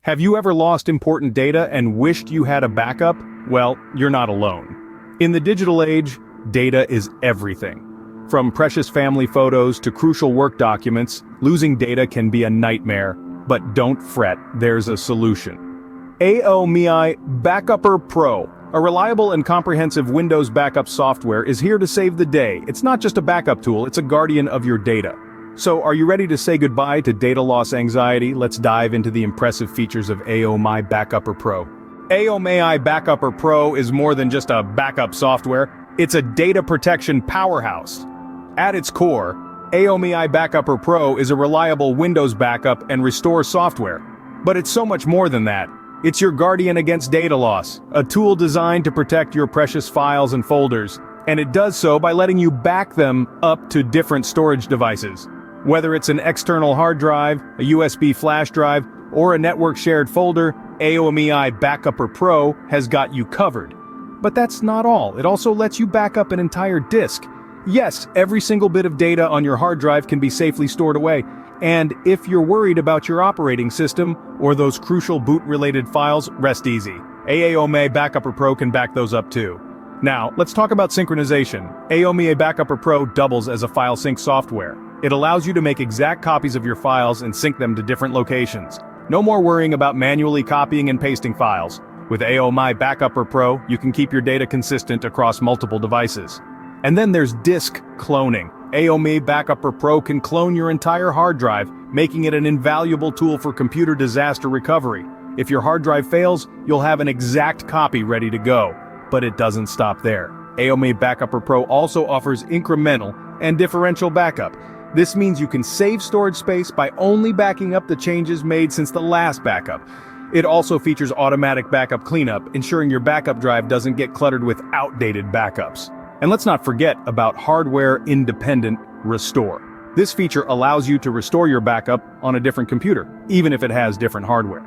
Have you ever lost important data and wished you had a backup? Well, you're not alone. In the digital age, data is everything. From precious family photos to crucial work documents, losing data can be a nightmare. But don't fret, there's a solution. AOMEI Backupper Pro, a reliable and comprehensive Windows backup software, is here to save the day. It's not just a backup tool, it's a guardian of your data. So, are you ready to say goodbye to data loss anxiety? Let's dive into the impressive features of AOMEI Backupper Pro. AOMEI Backupper Pro is more than just a backup software, it's a data protection powerhouse. At its core, AOMEI Backupper Pro is a reliable Windows backup and restore software. But it's so much more than that. It's your guardian against data loss, a tool designed to protect your precious files and folders, and it does so by letting you back them up to different storage devices. Whether it's an external hard drive, a USB flash drive, or a network-shared folder, AOMEI Backupper Pro has got you covered. But that's not all, it also lets you back up an entire disk. Yes, every single bit of data on your hard drive can be safely stored away, and if you're worried about your operating system or those crucial boot-related files, rest easy. AOMEI Backupper Pro can back those up too. Now, let's talk about synchronization. AOMEI Backupper Pro doubles as a file sync software. It allows you to make exact copies of your files and sync them to different locations. No more worrying about manually copying and pasting files. With AOMEI Backupper Pro, you can keep your data consistent across multiple devices. And then there's disk cloning. AOMEI Backupper Pro can clone your entire hard drive, making it an invaluable tool for computer disaster recovery. If your hard drive fails, you'll have an exact copy ready to go. But it doesn't stop there. AOMEI Backupper Pro also offers incremental and differential backup. This means you can save storage space by only backing up the changes made since the last backup. It also features automatic backup cleanup, ensuring your backup drive doesn't get cluttered with outdated backups. And let's not forget about hardware-independent restore. This feature allows you to restore your backup on a different computer, even if it has different hardware.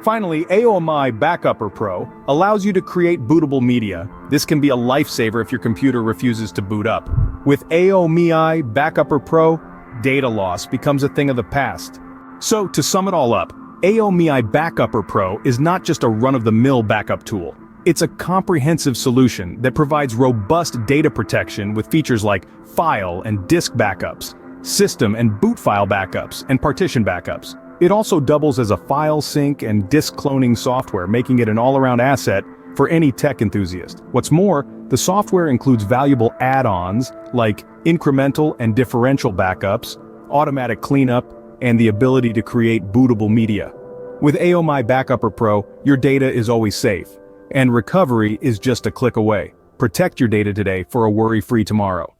Finally, AOMEI Backupper Pro allows you to create bootable media. This can be a lifesaver if your computer refuses to boot up. With AOMEI Backupper Pro, data loss becomes a thing of the past. So, to sum it all up, AOMEI Backupper Pro is not just a run-of-the-mill backup tool. It's a comprehensive solution that provides robust data protection with features like file and disk backups, system and boot file backups, and partition backups. It also doubles as a file sync and disk cloning software, making it an all-around asset for any tech enthusiast. What's more, the software includes valuable add-ons like incremental and differential backups, automatic cleanup, and the ability to create bootable media. With AOMEI Backupper Pro, your data is always safe, and recovery is just a click away. Protect your data today for a worry-free tomorrow.